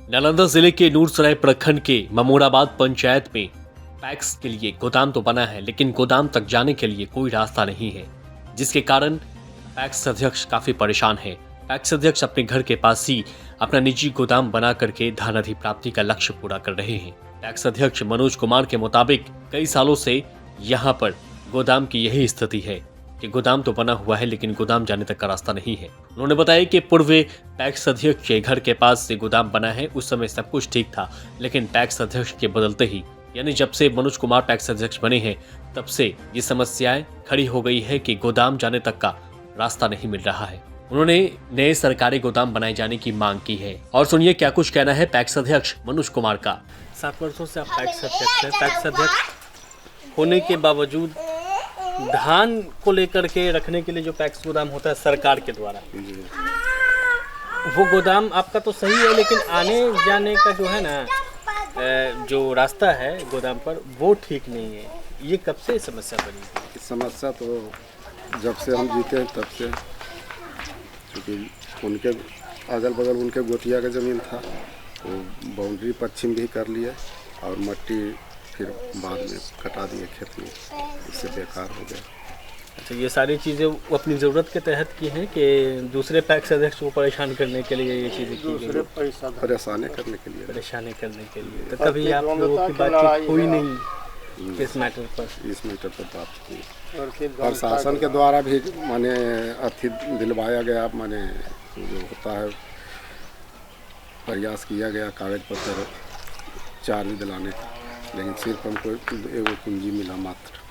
नालंदा जिले के नूरसराय प्रखंड के ममोराबाद पंचायत में पैक्स के लिए गोदाम तो बना है, लेकिन गोदाम तक जाने के लिए कोई रास्ता नहीं है, जिसके कारण पैक्स अध्यक्ष काफी परेशान है। पैक्स अध्यक्ष अपने घर के पास ही अपना निजी गोदाम बना करके धान अधिप्राप्ति का लक्ष्य पूरा कर रहे हैं। पैक्स अध्यक्ष मनोज कुमार के मुताबिक कई सालों से यहाँ पर गोदाम की यही स्थिति है कि गोदाम तो बना हुआ है, लेकिन गोदाम जाने तक का रास्ता नहीं है। उन्होंने बताया कि पूर्व पैक्स अध्यक्ष के घर के पास से गोदाम बना है, उस समय सब कुछ ठीक था, लेकिन पैक्स अध्यक्ष के बदलते ही यानी जब से मनोज कुमार पैक्स अध्यक्ष बने हैं, तब से ये समस्याएं खड़ी हो गई है कि गोदाम जाने तक का रास्ता नहीं मिल रहा है। उन्होंने नए सरकारी गोदाम बनाए जाने की मांग की है। और सुनिए क्या कुछ कहना है पैक्स अध्यक्ष मनोज कुमार का। 7 वर्षों से आप पैक्स अध्यक्ष हैं। पैक्स अध्यक्ष होने के बावजूद धान को लेकर के रखने के लिए जो पैक्स गोदाम होता है सरकार के द्वारा, वो गोदाम आपका तो सही है, लेकिन आने जाने का जो है ना जो रास्ता है गोदाम पर वो ठीक नहीं है। ये कब से समस्या बनी? समस्या तो जब से हम जीते हैं तब से, क्योंकि उनके अगल बगल उनके गोतिया का ज़मीन था, वो बाउंड्री पश्चिम भी कर लिए और मट्टी फिर बाद में कटा दिए खेत में, इससे बेकार हो गया। अच्छा, ये सारी चीज़ें वो अपनी ज़रूरत के तहत की हैं कि दूसरे पैक्स अध्यक्ष को परेशान करने के लिए ये चीज़ें की गई? परेशानी करने के लिए। परेशानी करने के लिए। तो कभी आप लोगों की बातचीत हुई नहीं इस मैटर पर? इस मैटर पर बात की प्रशासन के द्वारा भी माने अथी दिलवाया गया, माने जो होता है प्रयास किया गया कागज पत्र चार्ज दिलाने का, लेकिन सिर्फ हमको एगो कुंजी मिला मात्र।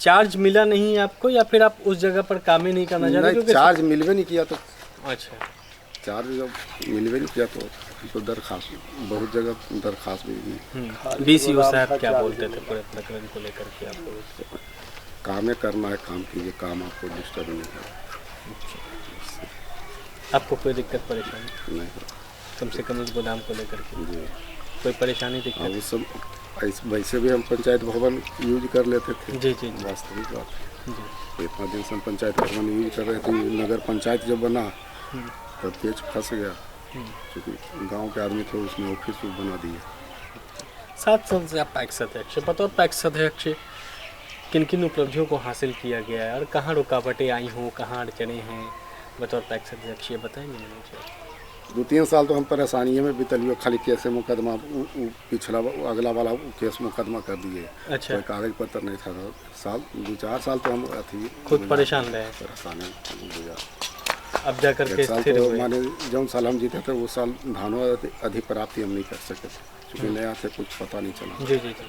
चार्ज मिला नहीं आपको, या फिर आप उस जगह पर काम ही नहीं करना चाहते? नहीं, चार्ज मिलवे नहीं किया तो। अच्छा, चार्ज जब मिलवे नहीं किया तो दरखास्त बहुत जगह दरखास्त भी दी। बीसीओ साहब क्या बोलते थे पूरे प्रकरण को लेकर के? आपको काम करना है, काम कीजिए, काम आपको डिस्टर्ब नहीं है। आपको कोई दिक्कत परेशानी नहीं, कम से कम उस गोदाम को लेकर के कोई परेशानी दिक्कत? उस सब वैसे भी हम पंचायत भवन यूज कर लेते थे। जी जी, वास्तविक बात है जी। इतना दिन से हम पंचायत भवन यूज कर रहे थे। नगर पंचायत जब बना तब पेच फंस गया, क्योंकि गांव के आदमी थे, उसमें ऑफिस बना दिए। 7 साल से आप पैक्स अध्यक्ष, बतौर पैक्स अध्यक्ष किन किन उपलब्धियों को हासिल किया गया है और कहाँ रुकावटें आई हों, कहाँ अड़चने हैं बतौर पैक्स अध्यक्ष, ये बताएंगे मुझे? 2-3 साल तो हम परेशानियों में बितलिए, खाली केस मुकदमा, पिछला अगला वाला केस मुकदमा कर दिए। अच्छा, कोई कागज पत्र नहीं था। 2-4 साल तो हम अथी खुद परेशान रहे। परेशानी गुजरा। अब जा करके साल स्थिर तो हुए। माने जौन साल हम जीते थे वो साल धानों अधिप्राप्ति हम नहीं कर सके थे, क्योंकि नया से कुछ पता नहीं चला। जी जी जी।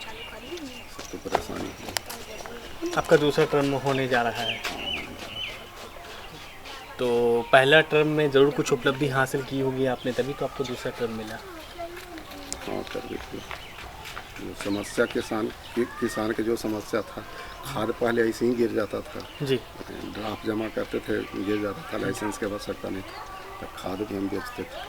तो परेशानी हुई। आपका दूसरा टर्म होने जा रहा है, तो पहला टर्म में ज़रूर कुछ उपलब्धि हासिल की होगी आपने, तभी तो आपको दूसरा टर्म मिला। हाँ, कर ली थी। जो समस्या किसान के जो समस्या था, खाद पहले ऐसे ही गिर जाता था जी, ड्राफ्ट जमा करते थे, गिर जाता था, लाइसेंस के आवश्यकता नहीं था, तब खाद भी हम बेचते थे।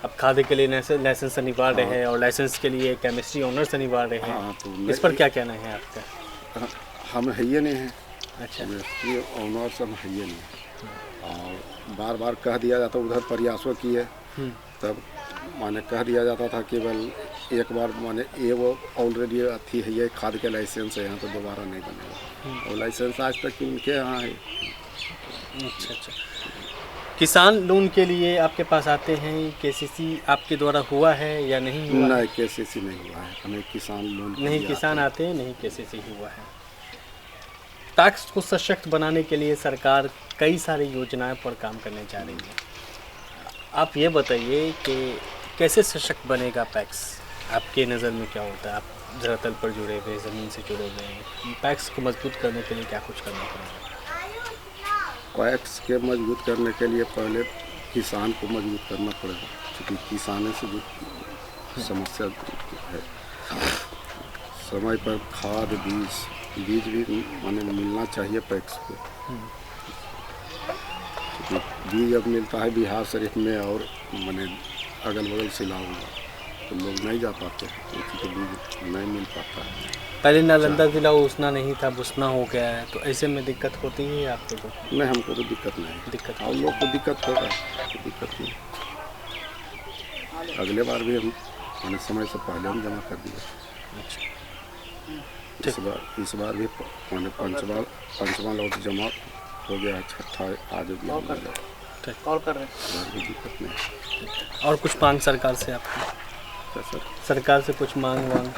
अब खाद के लिए लाइसेंस अनिवार्य है और लाइसेंस के लिए केमिस्ट्री ऑनर्स अनिवार्य है। हाँ, तो इस पर क्या कहना है आपका? हम है ही नहीं हैं। अच्छा, केमिस्ट्री ऑनर्स हम है ही नहीं। और बार बार कह दिया जाता, उधर प्रयासों किए, तब माने कह दिया जाता था केवल एक बार, माने ये वो ऑलरेडी अथी है, ये खाद के लाइसेंस है, यहाँ तो दोबारा नहीं बनेगा। और लाइसेंस आज तक उनके यहाँ है। अच्छा अच्छा। किसान लोन के लिए आपके पास आते हैं, केसीसी आपके द्वारा हुआ है या नहीं हुआ? नहीं, केसीसी नहीं हुआ है, हमें किसान लोन नहीं, किसान आते हैं, नहीं केसीसी हुआ है। पैक्स को सशक्त बनाने के लिए सरकार कई सारी योजनाएं पर काम करने जा रही है। आप ये बताइए कि कैसे सशक्त बनेगा पैक्स? आपके नज़र में क्या होता है? आप धरातल पर जुड़े हुए, ज़मीन से जुड़े हुए हैं, पैक्स को मजबूत करने के लिए क्या कुछ करना पड़ेगा? पैक्स के मजबूत करने के लिए पहले किसान को मजबूत करना पड़ेगा, क्योंकि किसानों से जो समस्या है, समय पर खाद बीज भी माने मिलना चाहिए पैक्स को। क्योंकि बीज अब मिलता है बिहार शरीफ में और माने अगल बगल सिला हुआ, तो लोग नहीं जा पाते, क्योंकि बीज नहीं मिल पाता है। पहले नालंदा जिला उसना नहीं था, बुसना हो गया है, तो ऐसे में दिक्कत होती है आप लोगों को? नहीं, हमको तो दिक्कत नहीं। दिक्कत और लोग को दिक्कत होगा, तो दिक्कत नहीं। अगले बार भी हम मैंने समय से पहले हम जमा कर दिए। इस बार भी मैंने पंचवां लौट जमा हो गया, छठा आज भी हो गया। कॉल कर रहे हैं। कोई दिक्कत नहीं। और कुछ मांग सरकार से आपकी? क्या सर? सरकार से कुछ मांग वांग?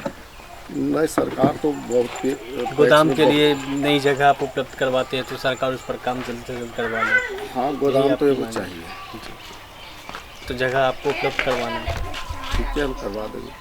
नहीं, सरकार तो बहुत गोदाम के लिए नई जगह आप उपलब्ध करवाते हैं तो सरकार उस पर काम जल्द से जल्द करवा ले। हाँ, गोदाम तो आपकी एक मांग चाहिए। तो जगह आपको उपलब्ध करवाना है। ठीक है, हम करवा देंगे।